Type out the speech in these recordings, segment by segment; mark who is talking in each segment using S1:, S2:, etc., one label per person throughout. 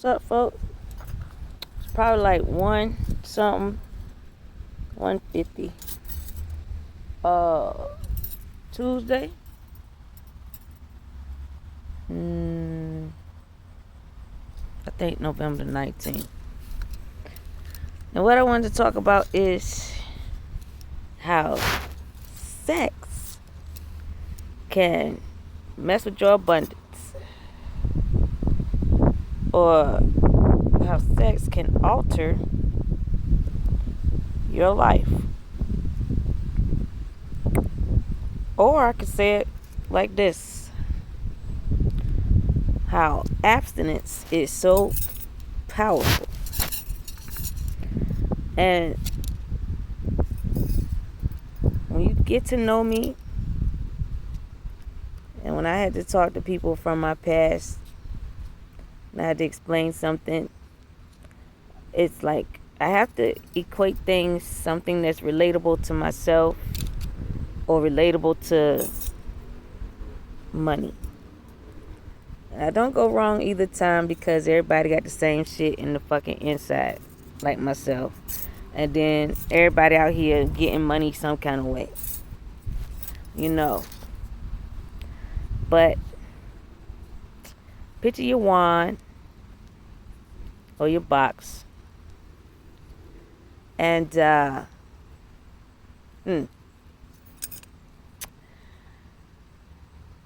S1: up, folks? It's probably like 1 something, 150. Tuesday. I think November 19th. And what I wanted to talk about is how sex can mess with your abundance, or how sex can alter your life. Or I could say it like this: how abstinence is so powerful. And when you get to know me, and when I had to talk to people from my past, and I had to explain something, it's like I have to equate things, something that's relatable to myself or relatable to money. And I don't go wrong either time, because everybody got the same shit in the fucking inside, like myself. And then everybody out here getting money some kind of way. You know. But picture your wand or your box. And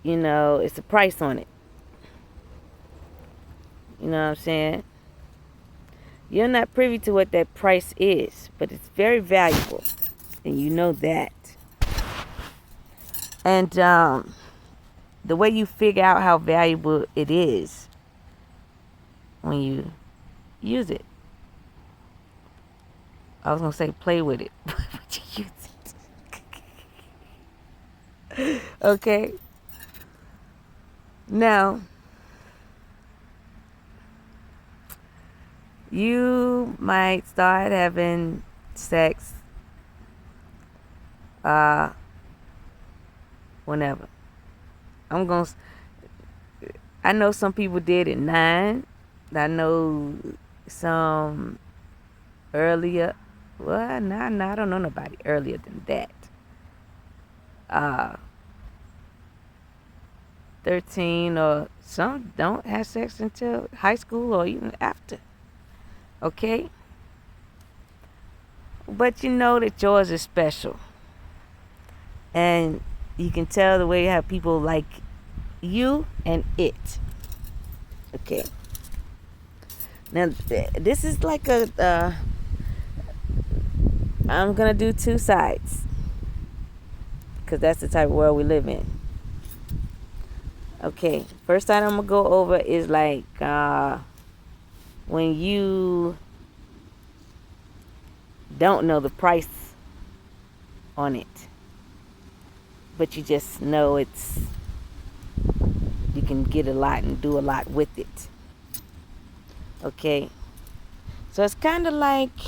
S1: you know, it's a price on it. You know what I'm saying? You're not privy to what that price is, but it's very valuable, and you know that. And the way you figure out how valuable it is when you use it. I was gonna say play with it, but you use it. Okay. Now, you might start having sex whenever. I know some people did at 9. I know some earlier. Well, no, I don't know nobody earlier than that. 13, or some don't have sex until high school or even after. Okay? But you know that yours is special. And you can tell the way how people like you and it. Okay? Now, this is like I'm going to do 2 sides, because that's the type of world we live in. Okay, first side I'm going to go over is like when you don't know the price on it, but you just know you can get a lot and do a lot with it. Okay, so it's kind of like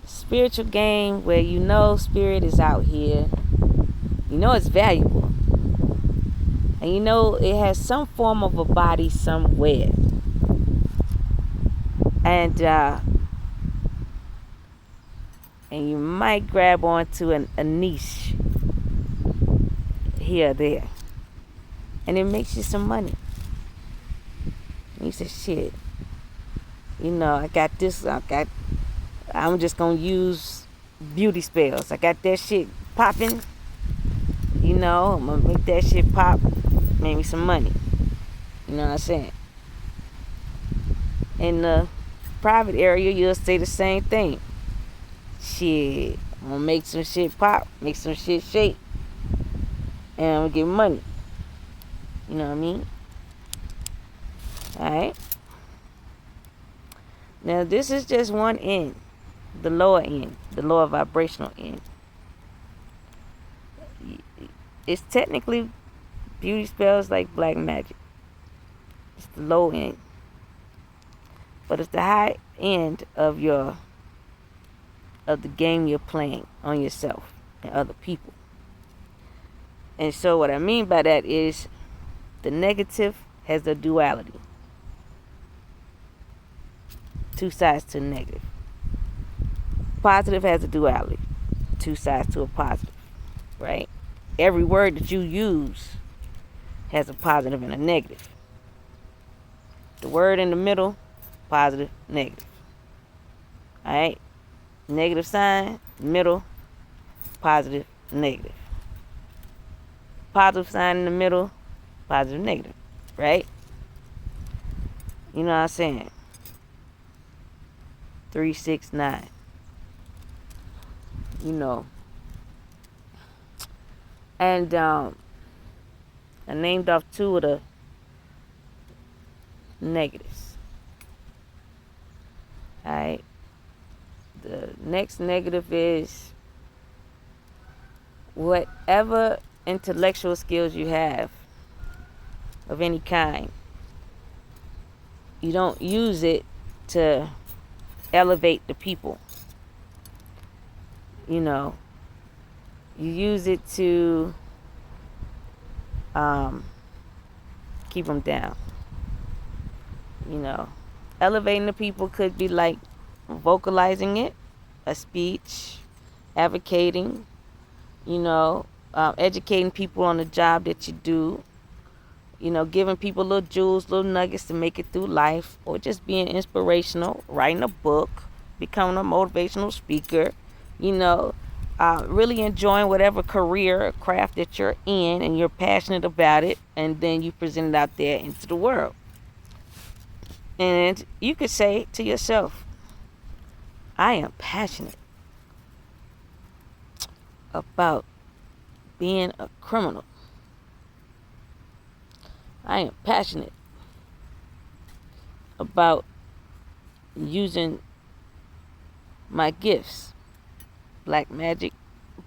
S1: a spiritual game where you know spirit is out here, you know it's valuable, and you know it has some form of a body somewhere. And you might grab onto a niche here or there, and it makes you some money. And you say, shit, you know, I got this, I'm just gonna use beauty spells. I got that shit popping, you know, I'm gonna make that shit pop, make me some money. You know what I'm saying? In the private area, you'll say the same thing. Shit, I'm gonna make some shit pop, make some shit shake, and I'm gonna get money. You know what I mean? Alright? Now, this is just one end, the lower end, the lower vibrational end. It's technically beauty spells like black magic. It's the low end. But it's the high end of the game you're playing on yourself and other people. And so what I mean by that is the negative has a duality. two sides to negative. Positive has a duality, two sides to a positive, right? Every word that you use has a positive and a negative. The word in the middle, positive, negative. All right? Negative sign, middle, positive, negative. Positive sign in the middle, positive, negative. Right? You know what I'm saying? 3, 6, 9. You know. And I named off 2 of the negatives. Alright. The next negative is whatever intellectual skills you have of any kind, you don't use it to elevate the people. You know, you use it to keep them down. You know, elevating the people could be like vocalizing it, a speech, advocating, you know, educating people on the job that you do, you know, giving people little jewels, little nuggets to make it through life, or just being inspirational, writing a book, becoming a motivational speaker, you know, really enjoying whatever career or craft that you're in and you're passionate about it, and then you present it out there into the world. And you could say to yourself, I am passionate about being a criminal. I am passionate about using my gifts, black magic,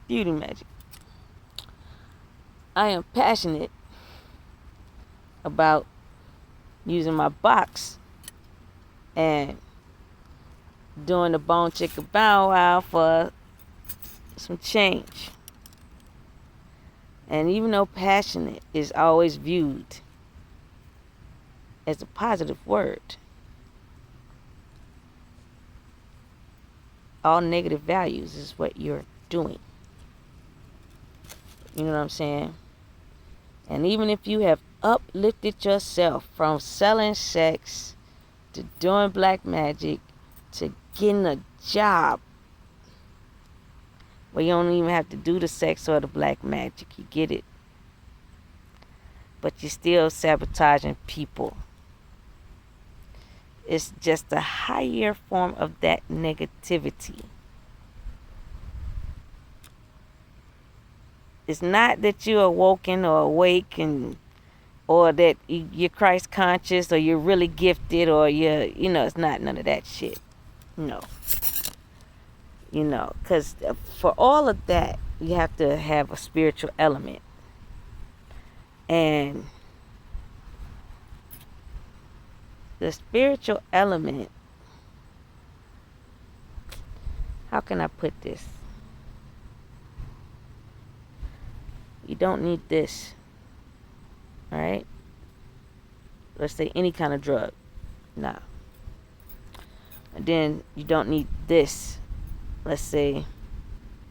S1: beauty magic. I am passionate about using my box and doing the bone chicka bow wow for some change. And even though passionate is always viewed as a positive word, all negative values is what you're doing. You know what I'm saying? And even if you have uplifted yourself from selling sex to doing black magic to getting a job where you don't even have to do the sex or the black magic, you get it? But you're still sabotaging people. It's just a higher form of that negativity. It's not that you're awoken or awake or that you're Christ conscious or you're really gifted or it's not none of that shit. No. You know, because for all of that, you have to have a spiritual element. And the spiritual element, how can I put this? You don't need this. All right? Let's say any kind of drug. Nah. And then you don't need this. Let's say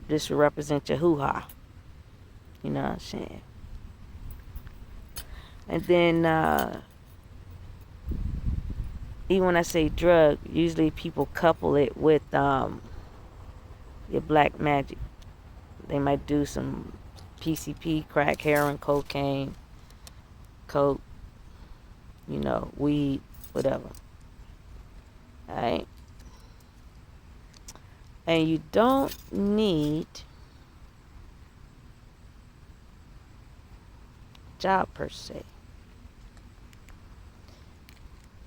S1: this will represent your hoo-ha. You know what I'm saying? And then even when I say drug, usually people couple it with your black magic. They might do some PCP, crack, heroin, cocaine, coke, weed, whatever. Alright? And you don't need job per se.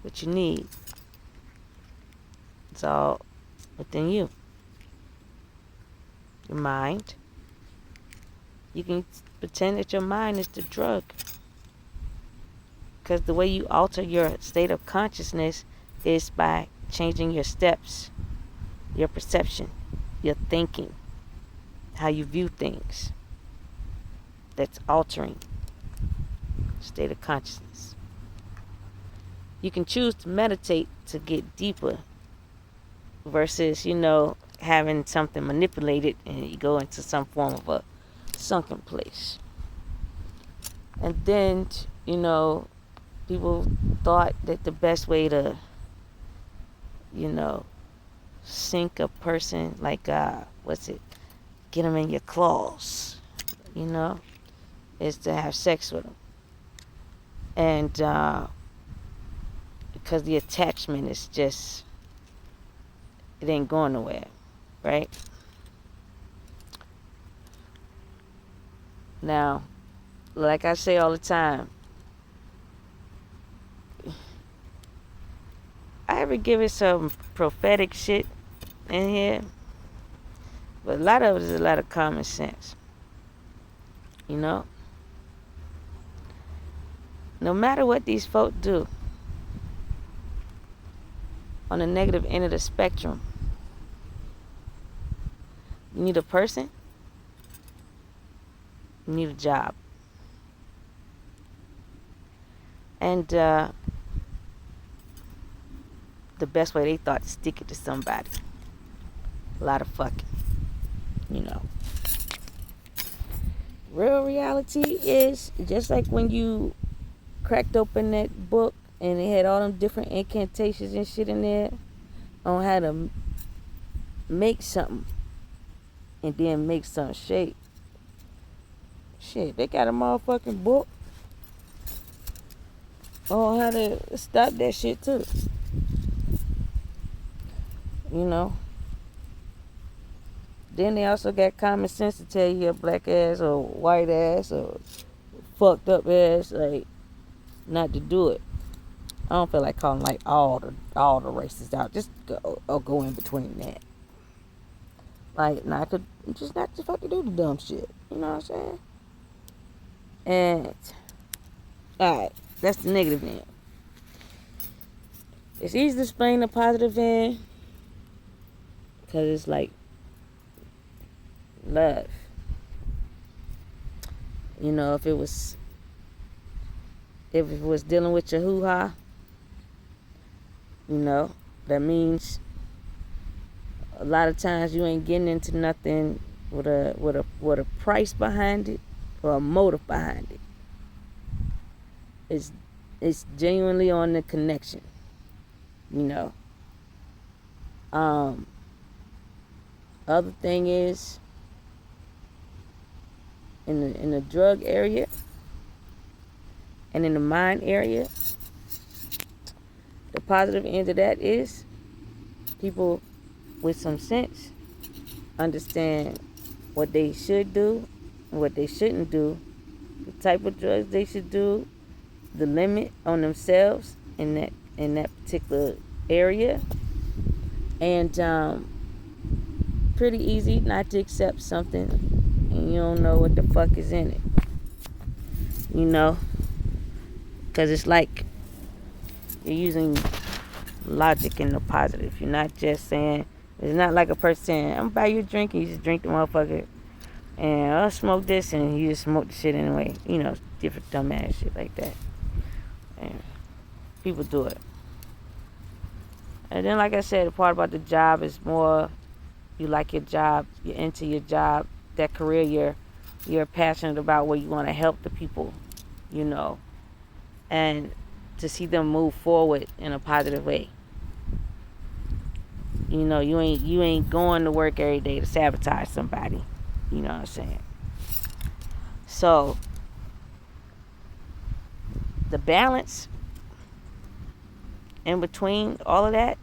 S1: What you need, it's all within you. Your mind. You can pretend that your mind is the drug. Because the way you alter your state of consciousness is by changing your steps, your perception, your thinking, how you view things. That's altering state of consciousness. You can choose to meditate to get deeper versus, having something manipulated and you go into some form of a sunken place. And then, people thought that the best way to, sink a person, like, get them in your claws, is to have sex with them. And because the attachment is just, it ain't going nowhere, right? Now, like I say all the time, I ever give it some prophetic shit in here, but a lot of it is a lot of common sense. No matter what these folk do on the negative end of the spectrum, you need a person, you need a job. And the best way they thought to stick it to somebody. A lot of fucking, Real reality is just like when you cracked open that book and it had all them different incantations and shit in there on how to make something and then make some shape. Shit, they got a motherfucking book on how to stop that shit too. Then they also got common sense to tell you a black ass or white ass or fucked up ass, like, not to do it. I don't feel like calling like all the races out. Just go in between that. Like, not to fucking do the dumb shit. You know what I'm saying? And alright, that's the negative end. It's easy to explain the positive end because it's like love. If it was dealing with your hoo-ha, that means a lot of times you ain't getting into nothing with a price behind it or a motive behind it. It's genuinely on the connection. Other thing is, in the drug area and in the mind area, the positive end of that is people with some sense understand what they should do and what they shouldn't do, the type of drugs they should do, the limit on themselves in that particular area, and pretty easy not to accept something and you don't know what the fuck is in it, because it's like you're using logic in the positive. You're not just saying, it's not like a person saying, I'm gonna buy you a drink and you just drink the motherfucker, and I'll smoke this and you just smoke the shit anyway. Different dumbass shit like that. And people do it. And then, like I said, the part about the job is more, you like your job, you're into your job, that career you're passionate about, where you want to help the people, and to see them move forward in a positive way. You ain't going to work every day to sabotage somebody. You know what I'm saying? So the balance in between all of that,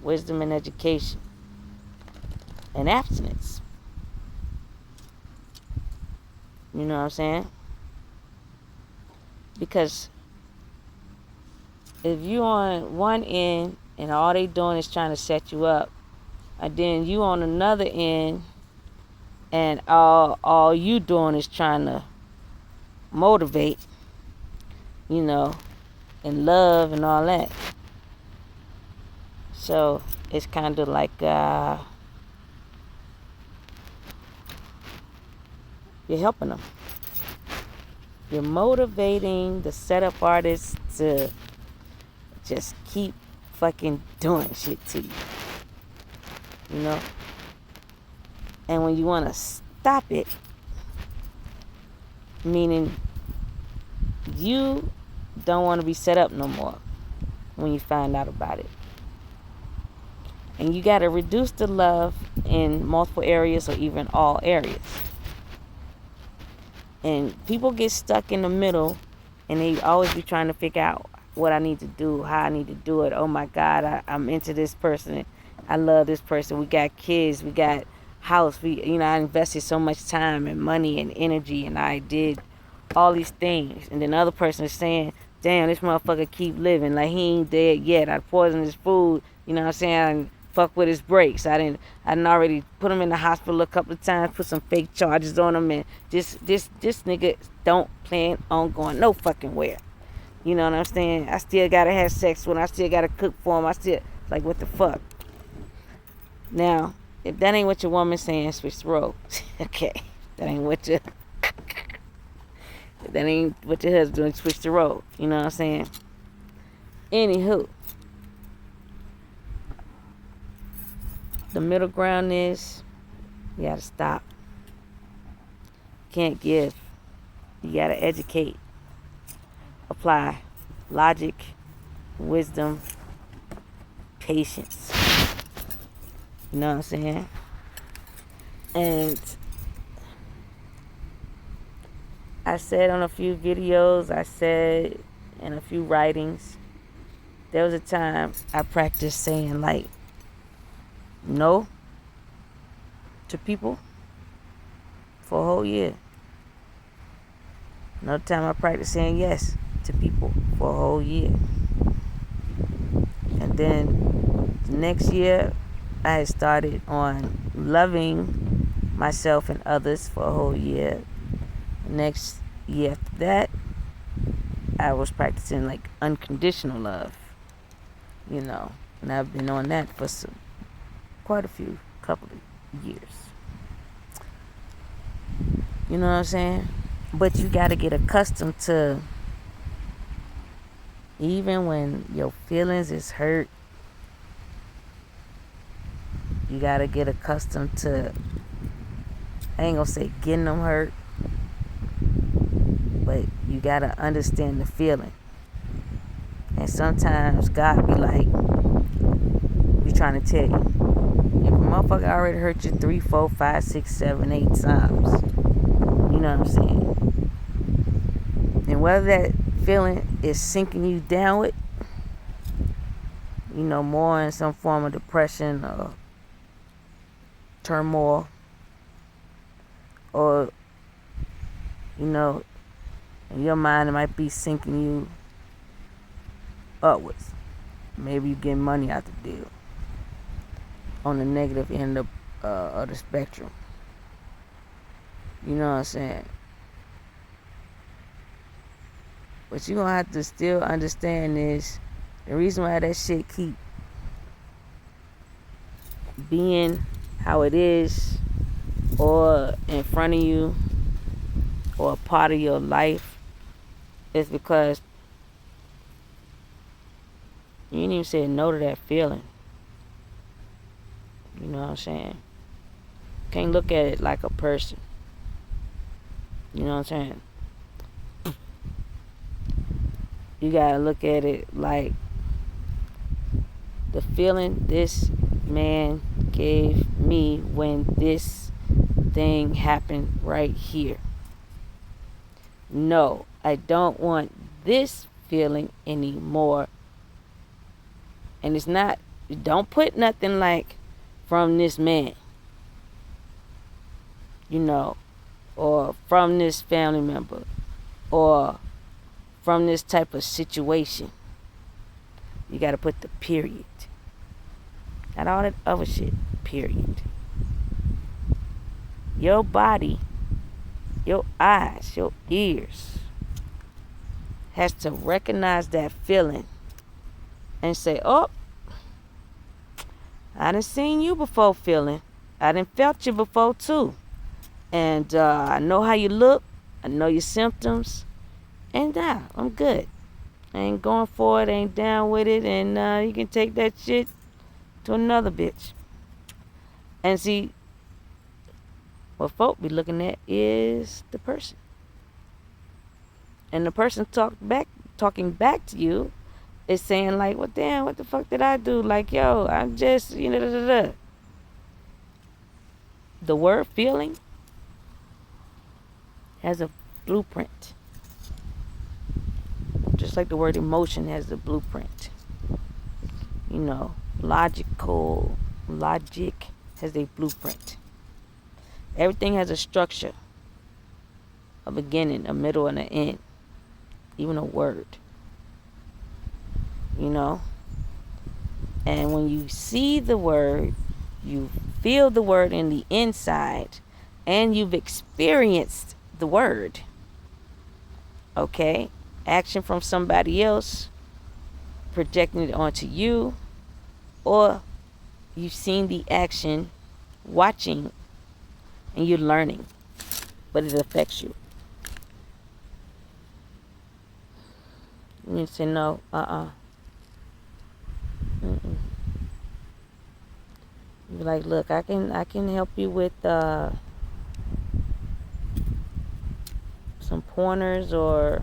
S1: wisdom and education and abstinence. You know what I'm saying? Because if you on one end and all they doing is trying to set you up, and then you on another end and all you doing is trying to motivate, and love and all that. So it's kind of like you're helping them. You're motivating the setup artists to just keep fucking doing shit to you. You know? And when you want to stop it, meaning you don't want to be set up no more when you find out about it. And you got to reduce the love in multiple areas or even all areas. And people get stuck in the middle and they always be trying to figure out what I need to do, how I need to do it. Oh my God, I'm into this person. I love this person. We got kids. We got house. I invested so much time and money and energy, and I did all these things. And then the other person is saying, damn, this motherfucker keep living like he ain't dead yet. I poisoned his food. You know what I'm saying? I didn't fuck with his brakes. I didn't already put him in the hospital a couple of times, put some fake charges on him, and this nigga don't plan on going no fucking where. You know what I'm saying? I still gotta have sex with him. I still gotta cook for him. I still, like, what the fuck? Now, if that ain't what your woman's saying, switch the roles. Okay. That ain't what your husband's doing, switch the roles. You know what I'm saying? Anywho, the middle ground is you gotta stop. Can't give. You gotta educate. Apply logic, wisdom, patience. You know what I'm saying? And I said on a few videos, I said in a few writings, there was a time I practiced saying like no to people for a whole year. Another time I practiced saying yes to people for a whole year. And then the next year I had started on loving myself and others for a whole year. Next year after that, I was practicing like unconditional love, and I've been on that for quite a couple of years. You know what I'm saying? But you got to get accustomed to, even when your feelings is hurt, you got to get accustomed to, I ain't gonna say getting them hurt, but you got to understand the feeling. And sometimes God be like, be trying to tell you, if a motherfucker already hurt you 3, 4, 5, 6, 7, 8 times, you know what I'm saying? And whether that feeling is sinking you downward, more in some form of depression or turmoil, or, in your mind it might be sinking you upwards. Maybe you get money out the deal on the negative end of the spectrum. You know what I'm saying? What you're going to have to still understand is the reason why that shit keep being how it is, or in front of you, or a part of your life, is because you didn't even say no to that feeling. You know what I'm saying? Can't look at it like a person. You know what I'm saying? You gotta look at it like the feeling this man gave me when this thing happened right here. No, I don't want this feeling anymore. And it's not, don't put nothing like from this man, or from this family member, or from this type of situation. You got to put the period. Not all that other shit, period. Your body, your eyes, your ears has to recognize that feeling and say, oh, I done seen you before feeling. I done felt you before too. And I know how you look. I know your symptoms. And I'm good. Ain't going for it, ain't down with it, and you can take that shit to another bitch. And see, what folk be looking at is the person. And the person talking back to you is saying like, well, damn, what the fuck did I do? Like, yo, I'm just, da, da, da. The word feeling has a blueprint. Just like the word emotion has a blueprint. Logic has a blueprint. Everything has a structure, a beginning, a middle, and an end. Even a word. And when you see the word, you feel the word in the inside, and you've experienced the word. Okay? Action from somebody else, projecting it onto you, or you've seen the action, watching, and you're learning, but it affects you. You need to say no, Mm-mm. You be like, look, I can help you with some pointers, or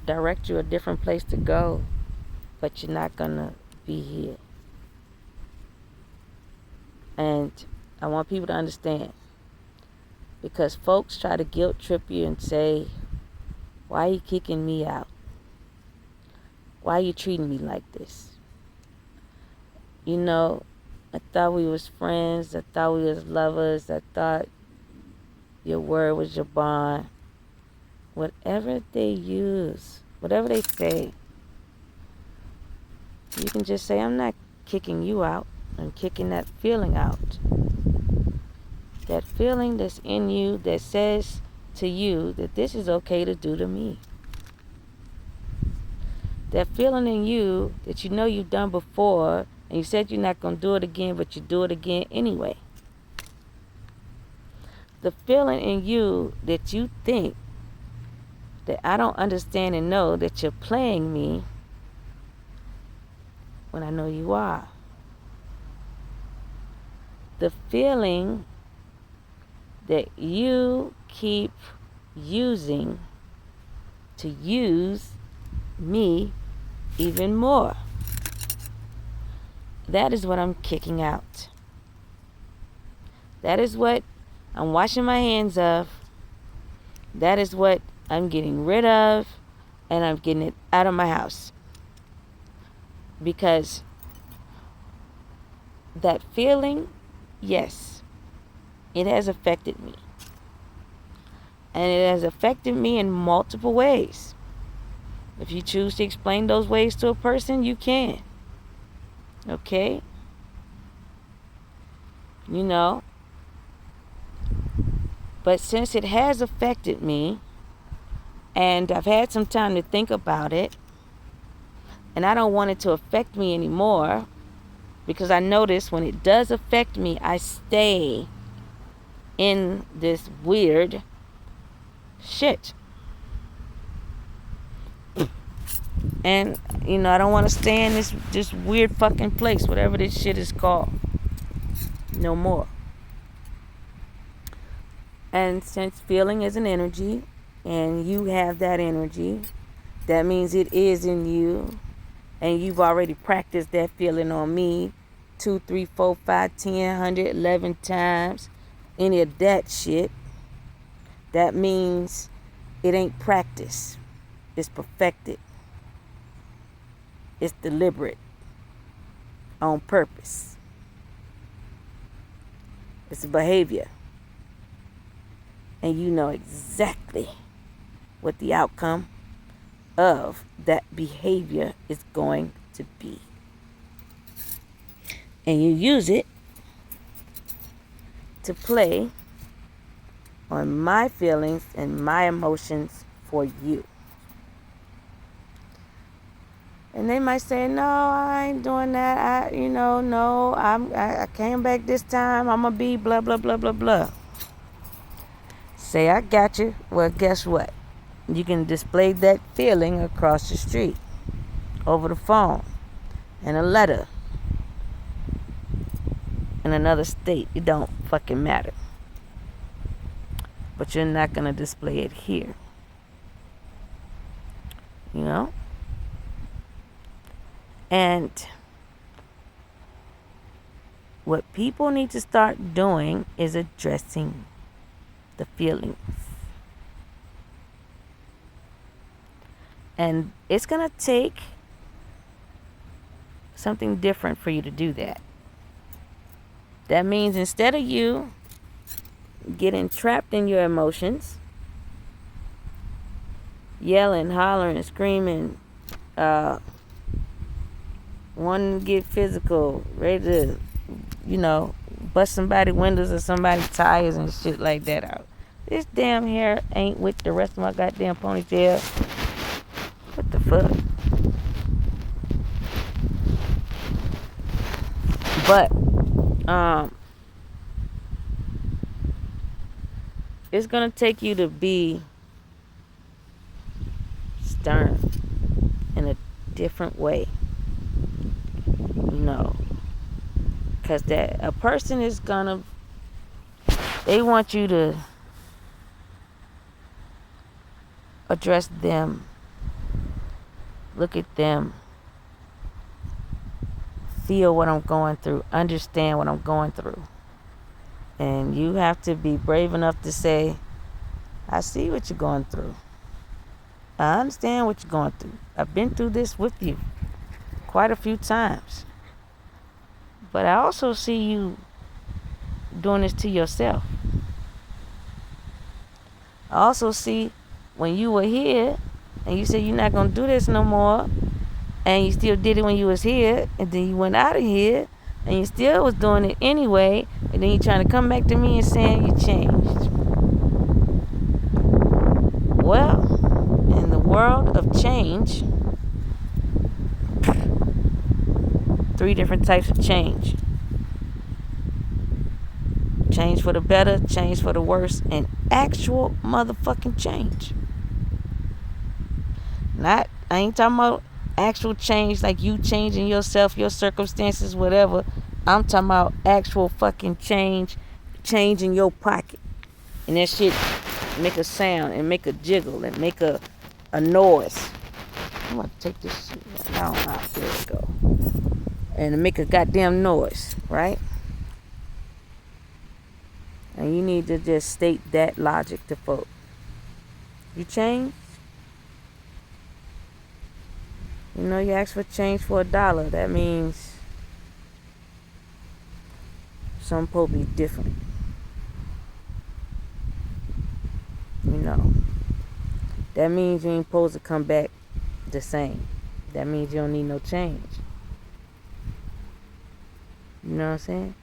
S1: direct you a different place to go, but you're not gonna be here. And I want people to understand, because folks try to guilt trip you and say, why are you kicking me out? Why are you treating me like this? I thought we was friends. I thought we was lovers. I thought your word was your bond. Whatever they use, whatever they say, you can just say, I'm not kicking you out. I'm kicking that feeling out. That feeling that's in you that says to you that this is okay to do to me. That feeling in you that you've done before, and you said you're not going to do it again, but you do it again anyway. The feeling in you that you think that I don't understand and know that you're playing me when I know you are. The feeling that you keep using to use me even more. That is what I'm kicking out. That is what I'm washing my hands of. That is what I'm getting rid of, and I'm getting it out of my house. Because that feeling, yes, it has affected me. And it has affected me in multiple ways. If you choose to explain those ways to a person, you can. Okay? But since it has affected me, and I've had some time to think about it, and I don't want it to affect me anymore, because I notice when it does affect me, I stay in this weird shit. And, I don't want to stay in this weird fucking place, whatever this shit is called, no more. And since feeling is an energy, and you have that energy, that means it is in you, and you've already practiced that feeling on me 2, 3, 4, 5, 10, 100, 11 times, any of that shit. That means it ain't practice. It's perfected. It's deliberate. On purpose. It's a behavior. And you know exactly what the outcome of that behavior is going to be. And you use it to play on my feelings and my emotions for you. And they might say, no, I ain't doing that. I came back this time. I'm going to be blah, blah, blah, blah, blah. Say, I got you. Well, guess what? You can display that feeling across the street, over the phone, in a letter, in another state. It don't fucking matter. But you're not going to display it here. You know? And what people need to start doing is addressing the feelings. And it's going to take something different for you to do that. That means instead of you getting trapped in your emotions, yelling, hollering, screaming, wanting to get physical, ready to, bust somebody's windows or somebody's tires and shit like that out. This damn hair ain't with the rest of my goddamn ponytail. What the fuck? But, it's gonna take you to be stern in a different way. Because that a person is gonna, they want you to address them, look at them, feel what I'm going through, understand what I'm going through. And you have to be brave enough to say, I see what you're going through. I understand what you're going through. I've been through this with you quite a few times. But I also see you doing this to yourself. I also see when you were here and you said you're not going to do this no more, and you still did it when you was here, and then you went out of here and you still was doing it anyway, and then you trying to come back to me and saying you changed. Well, in the world of change, 3 different types of change. Change for the better, change for the worse, and actual motherfucking change. I ain't talking about actual change like you changing yourself, your circumstances, whatever. I'm talking about actual fucking change in your pocket. And that shit make a sound and make a jiggle and make a noise. I'm going to take this shit down. There we go. And make a goddamn noise, right? And you need to just state that logic to folks. You change? You ask for change for $1. That means some people be different. That means you ain't supposed to come back the same. That means you don't need no change. You know what I'm saying?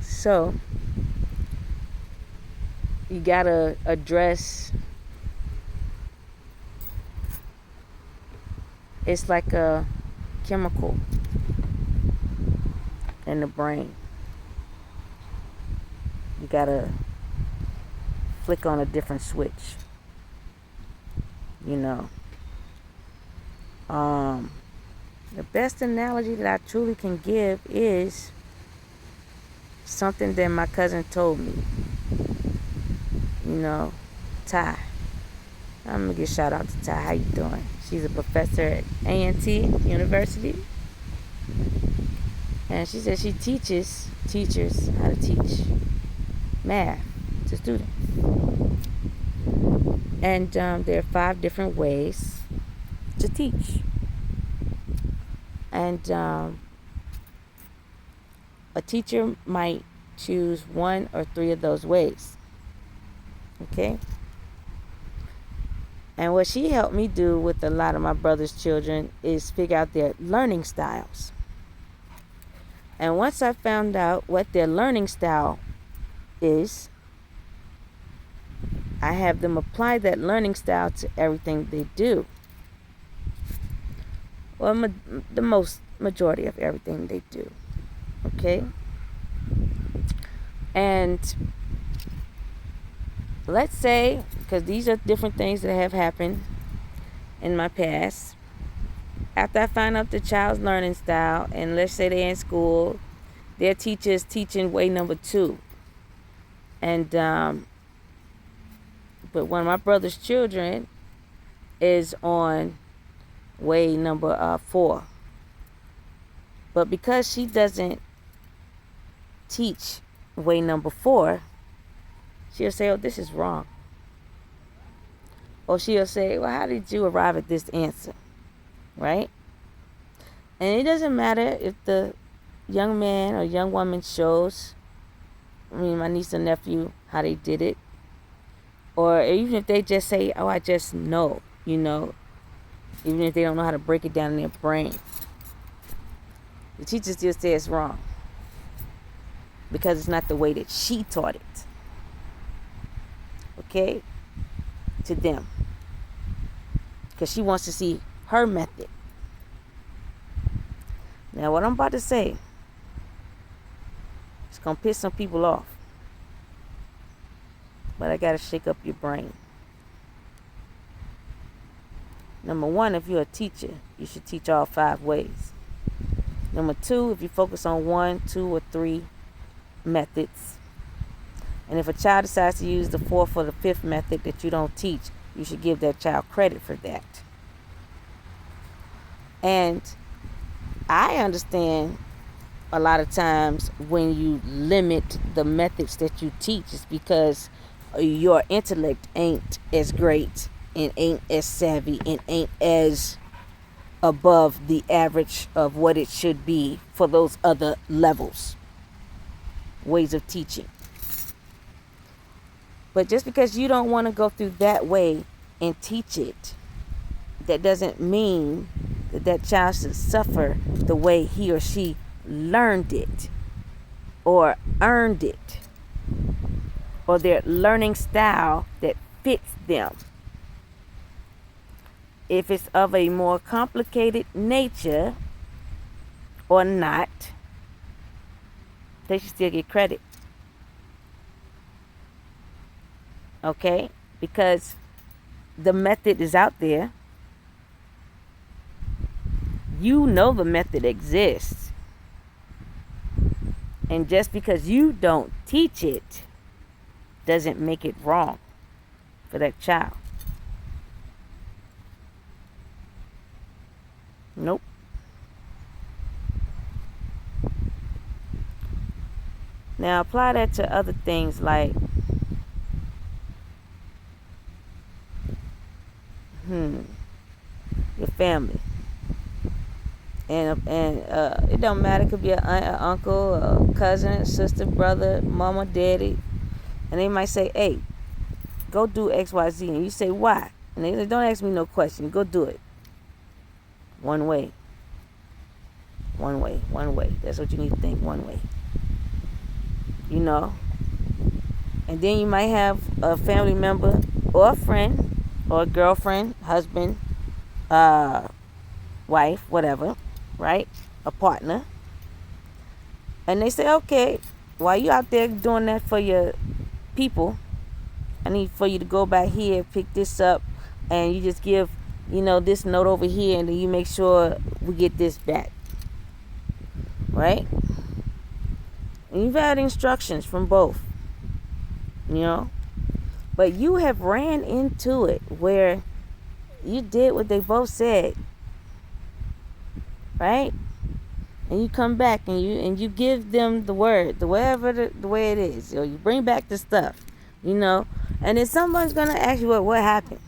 S1: So, you gotta address, it's like a chemical in the brain. You gotta flick on a different switch. The best analogy that I truly can give is something that my cousin told me. Ty. I'm gonna give a shout out to Ty. How you doing? She's a professor at A&T University. And she said she teaches teachers how to teach math to students. And there are 5 different ways to teach. And a teacher might choose 1 or 3 of those ways. Okay? And what she helped me do with a lot of my brother's children is figure out their learning styles. And once I found out what their learning style is, I have them apply that learning style to everything they do. Well, the majority of everything they do. Okay? And let's say, because these are different things that have happened in my past, after I find out the child's learning style, and let's say they're in school, their teacher is teaching way number 2. And, but one of my brother's children is on way number 4. But because she doesn't teach way number 4, she'll say, oh, this is wrong. Or she'll say, well, how did you arrive at this answer? Right? And it doesn't matter if the young man or young woman shows, my niece and nephew, how they did it. Or even if they just say, oh, I just know, even if they don't know how to break it down in their brain. The teacher still says it's wrong. Because it's not the way that she taught it. Okay? To them. Because she wants to see her method. Now, what I'm about to say is going to piss some people off. But I got to shake up your brain. Number 1, if you're a teacher, you should teach all 5 ways. Number 2, if you focus on 1, 2, or 3 methods. And if a child decides to use the 4th or the 5th method that you don't teach, you should give that child credit for that. And I understand a lot of times when you limit the methods that you teach, it's because your intellect ain't as great and ain't as savvy and ain't as above the average of what it should be for those other levels, ways of teaching. But just because you don't want to go through that way and teach it, that doesn't mean that that child should suffer the way he or she learned it or earned it, or their learning style that fits them. If it's of a more complicated nature or not, they should still get credit. Okay? Because the method is out there. You know the method exists. And just because you don't teach it doesn't make it wrong for that child. Nope. Now apply that to other things like your family. And it don't matter. It could be an aunt, an uncle, a cousin, sister, brother, mama, daddy. And they might say, hey, go do X, Y, Z. And you say, why? And they say, don't ask me no question. Go do it. One way. One way. One way. That's what you need to think. One way. And then you might have a family member or a friend or a girlfriend, husband, wife, whatever, right? A partner. And they say, okay, while you out there doing that for your people, I need for you to go back here, pick this up, and you just give, this note over here, and then you make sure we get this back. Right? And you've had instructions from both. But you have ran into it where you did what they both said. Right? And you come back and you give them the word, the way it is, or you bring back the stuff, and then somebody's gonna ask you what happened,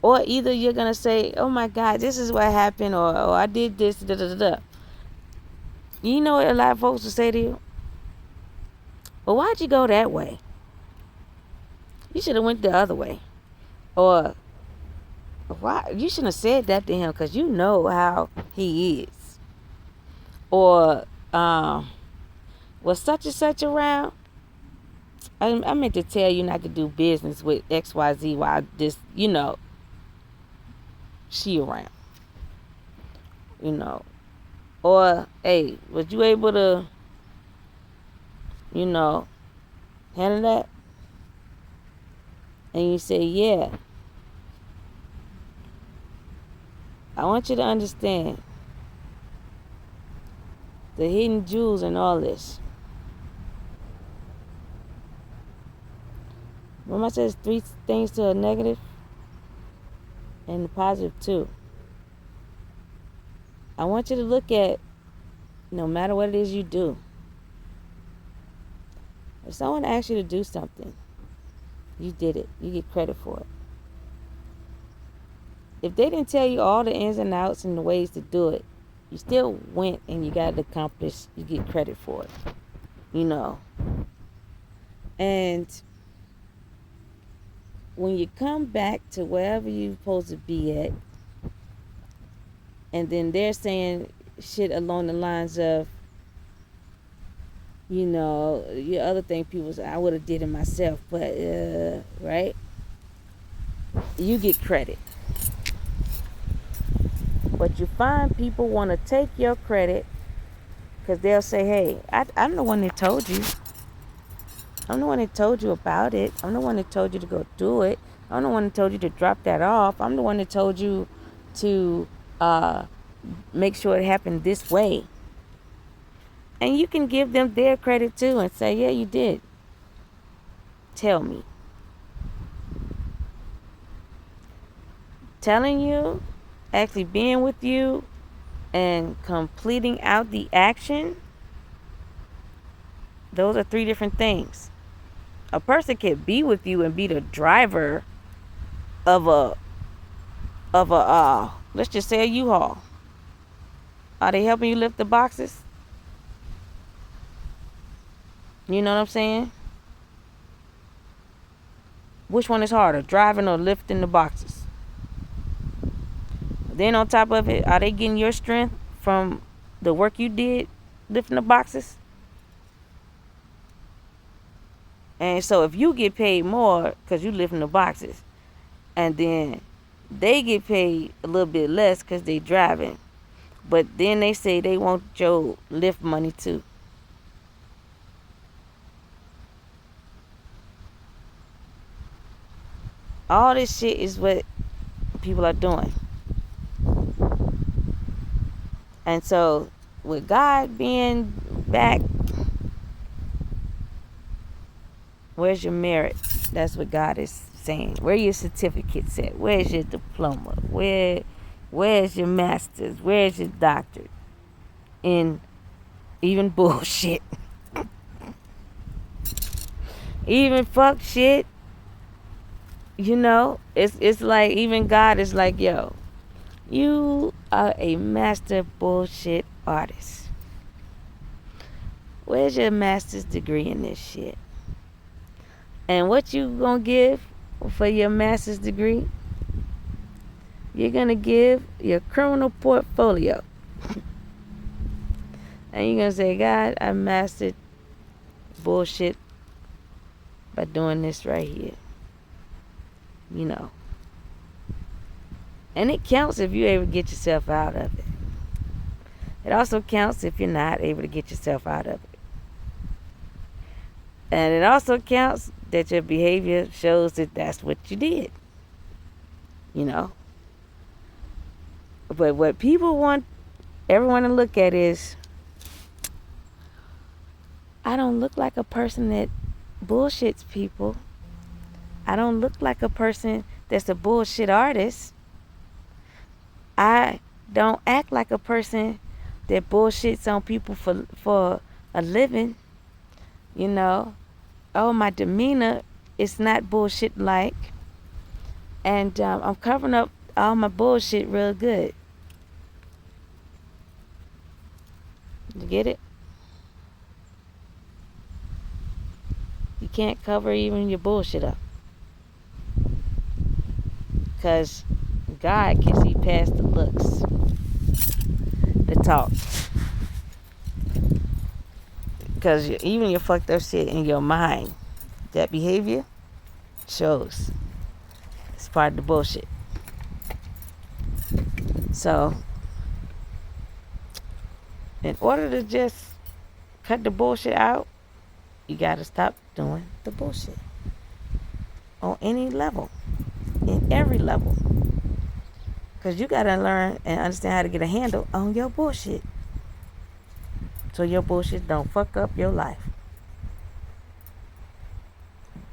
S1: or either you're gonna say, oh my God, this is what happened, or I did this, da da da da. You know what a lot of folks will say to you? Well, why'd you go that way? You should have went the other way, or why you shouldn't have said that to him because you know how he is. Or, was such and such around? I meant to tell you not to do business with XYZ while this, she around. Or, hey, was you able to you know, handle that? And you say, yeah, I want you to understand the hidden jewels and all this. Remember I said 3 things to a negative and a positive too. I want you to look at, no matter what it is you do, if someone asks you to do something, you did it. You get credit for it. If they didn't tell you all the ins and outs and the ways to do it, you still went and you got it accomplished. You get credit for it. You know. And when you come back to wherever you're supposed to be at, and then they're saying shit along the lines of, you know, the other thing people say, I would have did it myself, but, right? You get credit. But you find people want to take your credit because they'll say, hey, I'm the one that told you. I'm the one that told you about it. I'm the one that told you to go do it. I'm the one that told you to drop that off. I'm the one that told you to make sure it happened this way. And you can give them their credit too and say, yeah, you did. Tell me. Telling you, actually being with you, and completing out the action, those are 3 different things. A person can be with you and be the driver of a let's just say a U-Haul. Are they helping you lift the boxes? You know what I'm saying? Which one is harder, driving or lifting the boxes? Then on top of it, are they getting your strength from the work you did lifting the boxes? And so if you get paid more because you lifting the boxes, and then they get paid a little bit less because they driving, but then they say they want your lift money too. All this shit is what people are doing. And so with God being back, where's your merit? That's what God is saying. Where are your certificates at? Where's your diploma? Where's your master's? Where's your doctorate? In even bullshit. Even fuck shit. You know, it's like even God is like, yo, you are a master bullshit artist. Where's your master's degree in this shit? And what you gonna give for your master's degree? You're gonna give your criminal portfolio. And you're gonna say, God, I mastered bullshit by doing this right here. You know. And it counts if you're able to get yourself out of it. It also counts if you're not able to get yourself out of it. And it also counts that your behavior shows that that's what you did. You know. But what people want everyone to look at is, I don't look like a person that bullshits people. I don't look like a person that's a bullshit artist. I don't act like a person that bullshits on people for a living. You know. Oh, my demeanor is not bullshit like. And I'm covering up all my bullshit real good. You get it? You can't cover even your bullshit up. Because God can see past the looks, the talk. Because even your fucked up shit in your mind, that behavior shows. It's part of the bullshit. So, in order to just cut the bullshit out, You got to stop doing the bullshit on any level, in every level. Because you got to learn and understand how to get a handle on your bullshit. So your bullshit don't fuck up your life.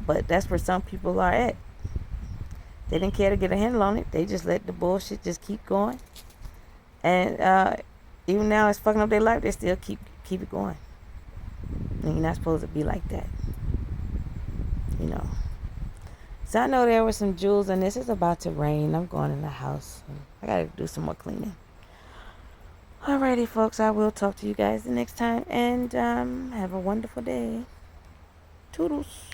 S1: But that's where some people are at. They didn't care to get a handle on it. They just let the bullshit just keep going. And even now it's fucking up their life, they still keep it going. And you're not supposed to be like that. You know. So I know there were some jewels, and this is about to rain. I'm going in the house. I got to do some more cleaning. Alrighty, folks. I will talk to you guys the next time. And have a wonderful day. Toodles.